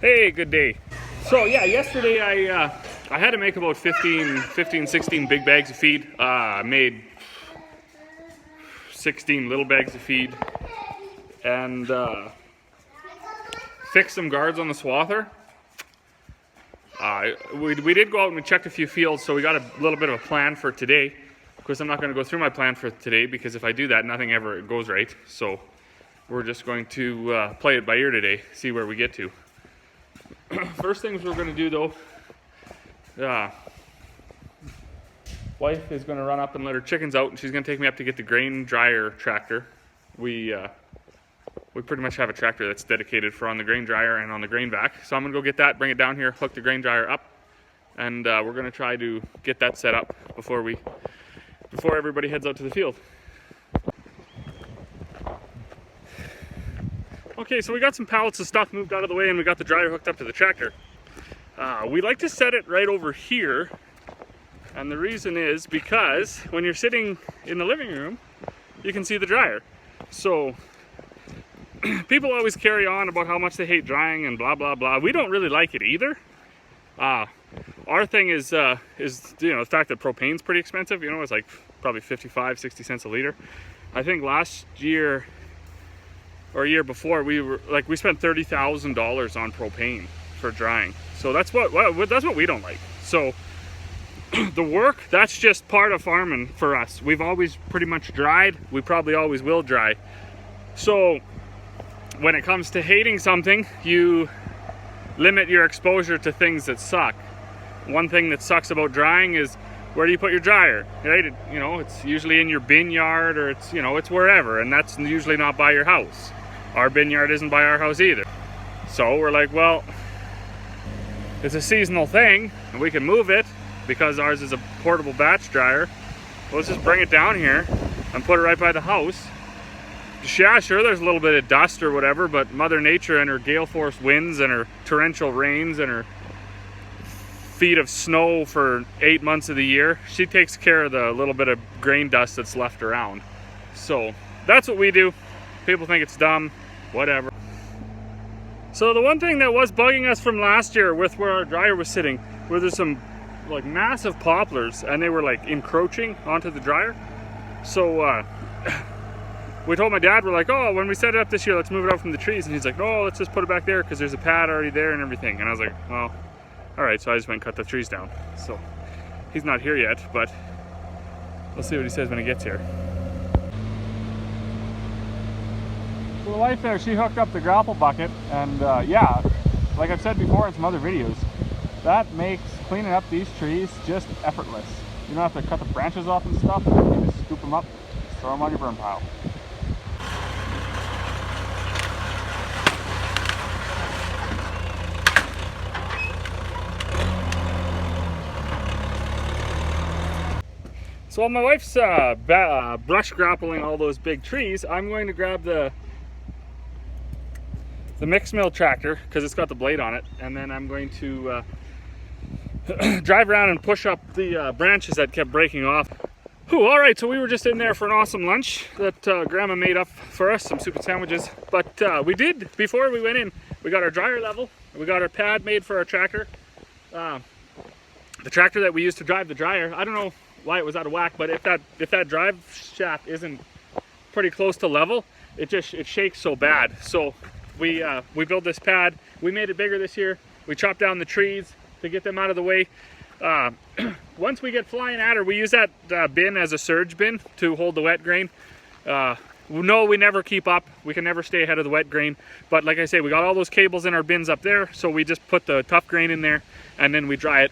Hey, good day. So yeah, yesterday I had to make about 16 big bags of feed. I made 16 little bags of feed and fixed some guards on the swather. We did go out and we checked a few fields, so we got a little bit of a plan for today. Of course, I'm not going to go through my plan for today because if I do that, nothing ever goes right. So we're just going to play it by ear today, see where we get to. First things we're going to do though, wife is going to run up and let her chickens out, and she's going to take me up to get the grain dryer tractor. We pretty much have a tractor that's dedicated for on the grain dryer and on the grain vac. So I'm going to go get that, bring it down here, hook the grain dryer up, and we're going to try to get that set up before everybody heads out to the field. Okay, so we got some pallets of stuff moved out of the way and we got the dryer hooked up to the tractor. We like to set it right over here, and the reason is because when you're sitting in the living room, you can see the dryer. So people always carry on about how much they hate drying and blah blah blah. We don't really like it either. Our thing is the fact that propane's pretty expensive. You know, it's like probably 55-60 cents a liter. I think last year or a year before we spent $30,000 on propane for drying. So that's what we don't like. So the work, that's just part of farming for us. We've always pretty much dried. We probably always will dry. So when it comes to hating something, you limit your exposure to things that suck. One thing that sucks about drying is where do you put your dryer, right? It's usually in your bin yard, or it's wherever, and that's usually not by your house. Our bin yard isn't by our house either. So we're like, well, it's a seasonal thing and we can move it because ours is a portable batch dryer. Well, let's just bring it down here and put it right by the house. Yeah, sure, there's a little bit of dust or whatever, but Mother Nature and her gale force winds and her torrential rains and her feet of snow for 8 months of the year, she takes care of the little bit of grain dust that's left around. So that's what we do. People think it's dumb, whatever. So the one thing that was bugging us from last year with where our dryer was sitting, where there's some like massive poplars and they were like encroaching onto the dryer. So we told my dad, we're like, oh, when we set it up this year, let's move it out from the trees. And he's like, no, let's just put it back there because there's a pad already there and everything. And I was like, well, all right. So I just went and cut the trees down. So he's not here yet, but we'll see what he says when he gets here. So the wife there, she hooked up the grapple bucket, and yeah, like I've said before in some other videos, that makes cleaning up these trees just effortless. You don't have to cut the branches off and stuff. You just scoop them up, just throw them on your burn pile. So while my wife's brush grappling all those big trees, I'm going to grab the mixed mill tractor because it's got the blade on it, and then I'm going to drive around and push up the branches that kept breaking off. Whew, all right, so we were just in there for an awesome lunch that Grandma made up for us, some soup and sandwiches. But we did, before we went in, we got our dryer level, we got our pad made for our tractor. The tractor that we used to drive the dryer, I don't know why it was out of whack, but if that drive shaft isn't pretty close to level, it shakes so bad. So we built this pad. We made it bigger this year. We chopped down the trees to get them out of the way. Once we get flying at her, we use that bin as a surge bin to hold the wet grain. No, we never keep up. We can never stay ahead of the wet grain. But like I say, we got all those cables in our bins up there, so we just put the tough grain in there and then we dry it.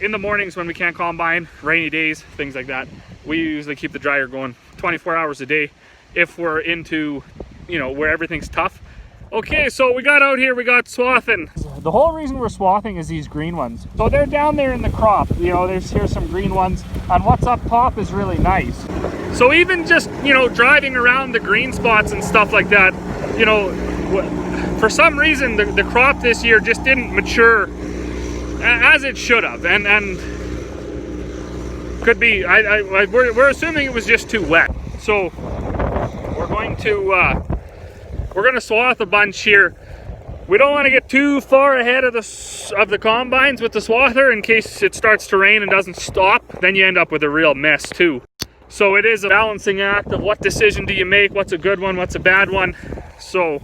In the mornings when we can't combine, rainy days, things like that, we usually keep the dryer going 24 hours a day if we're into, where everything's tough. Okay, so we got out here, we got swathing. The whole reason we're swathing is these green ones. So they're down there in the crop, here's some green ones, and what's up top is really nice. So even just, driving around the green spots and stuff like that, for some reason the crop this year just didn't mature as it should have, and could be, we're assuming it was just too wet. So we're going to swath a bunch here We don't want to get too far ahead of the combines with the swather in case it starts to rain and doesn't stop. Then you end up with a real mess too. So it is a balancing act of what decision do you make, what's a good one, what's a bad one. So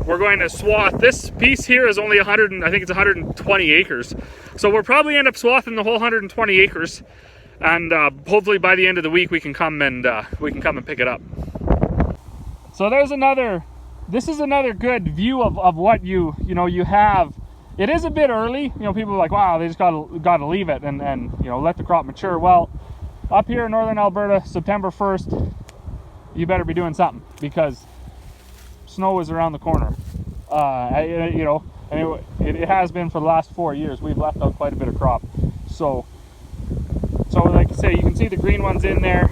we're going to swath. This piece here is only 100, I think it's 120 acres. So we'll probably end up swathing the whole 120 acres. And hopefully by the end of the week we can come and pick it up. So there's another. This is another good view of what you have. It is a bit early. People are like, wow, they just gotta leave it and let the crop mature. Well, up here in northern Alberta, September 1st, you better be doing something because snow is around the corner. It has been for the last 4 years. We've left out quite a bit of crop. So like I say, you can see the green ones in there.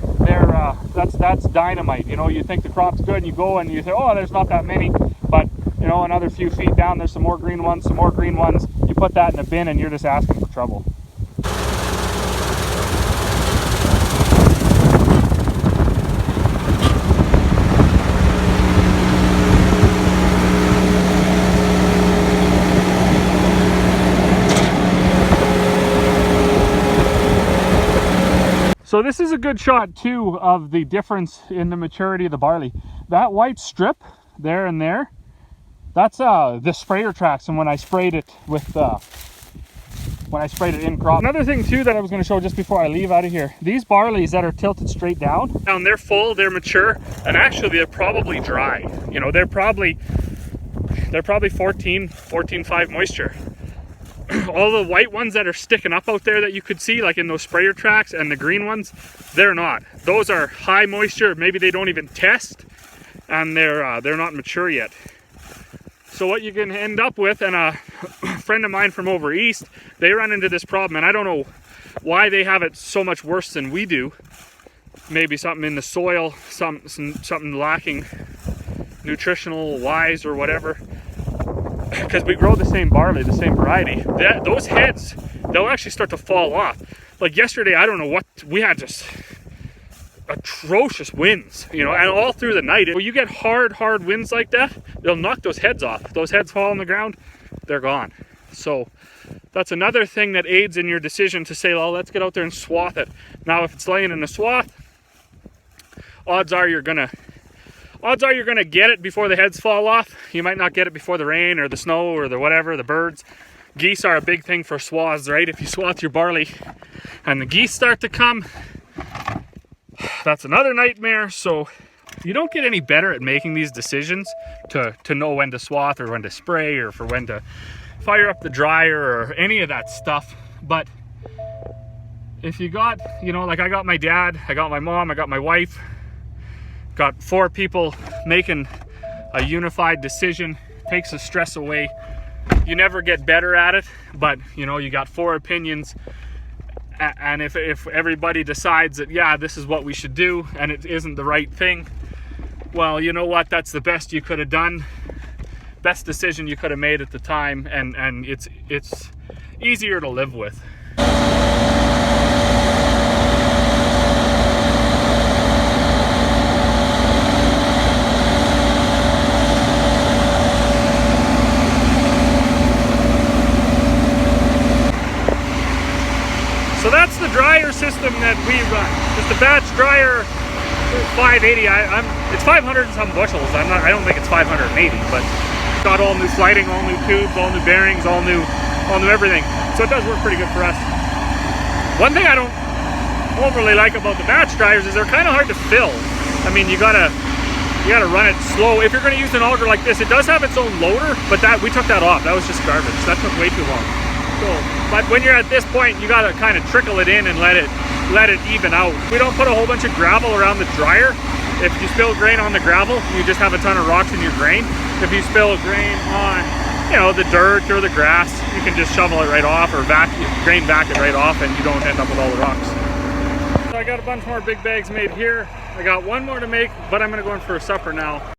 That's dynamite. You think the crop's good and you go and you say, oh, there's not that many, but another few feet down there's some more green ones, you put that in a bin and you're just asking for trouble. So this is a good shot too of the difference in the maturity of the barley. That white strip there and there, that's the sprayer tracks, and when I sprayed it in crop. Another thing too that I was going to show just before I leave out of here, these barleys that are tilted straight down, they're full, they're mature, and actually they're probably dry. They're probably 14.5 moisture. All the white ones that are sticking up out there that you could see, like in those sprayer tracks, and the green ones, they're not. Those are high moisture. Maybe they don't even test, and they're not mature yet. So what you can end up with, and a friend of mine from over east, they run into this problem, and I don't know why they have it so much worse than we do. Maybe something in the soil, something lacking nutritional wise or whatever. Because we grow the same barley, the same variety, those heads, they'll actually start to fall off. Like yesterday, I don't know what, we had just atrocious winds, and all through the night. When you get hard winds like that, they'll knock those heads off. If those heads fall on the ground, they're gone. So that's another thing that aids in your decision to say, well, let's get out there and swath it. Now, if it's laying in a swath, odds are you're gonna get it before the heads fall off. You might not get it before the rain or the snow or the whatever, the birds. Geese are a big thing for swaths, right? If you swath your barley and the geese start to come, that's another nightmare. So you don't get any better at making these decisions to know when to swath or when to spray or for when to fire up the dryer or any of that stuff. But if you got, like I got my dad, I got my mom, I got my wife, got 4 people making a unified decision, takes the stress away. You never get better at it, but you got 4 opinions, and if everybody decides that, yeah, this is what we should do and it isn't the right thing, well, you know what, that's the best you could have done, best decision you could have made at the time, and it's easier to live with. So that's the dryer system that we run. Just a batch dryer, 580. It's 500 and some bushels. I don't think it's 580, but got all new sliding, all new tubes, all new bearings, all new everything. So it does work pretty good for us. One thing I don't overly like about the batch dryers is they're kind of hard to fill. I mean, you gotta run it slow. If you're gonna use an auger like this, it does have its own loader, but we took that off. That was just garbage. That took way too long. But when you're at this point, you gotta kind of trickle it in and let it even out. We don't put a whole bunch of gravel around the dryer. If you spill grain on the gravel, you just have a ton of rocks in your grain. If you spill grain on, the dirt or the grass, you can just shovel it right off or grain back it right off, and you don't end up with all the rocks. So I got a bunch more big bags made here. I got one more to make, but I'm gonna go in for supper now.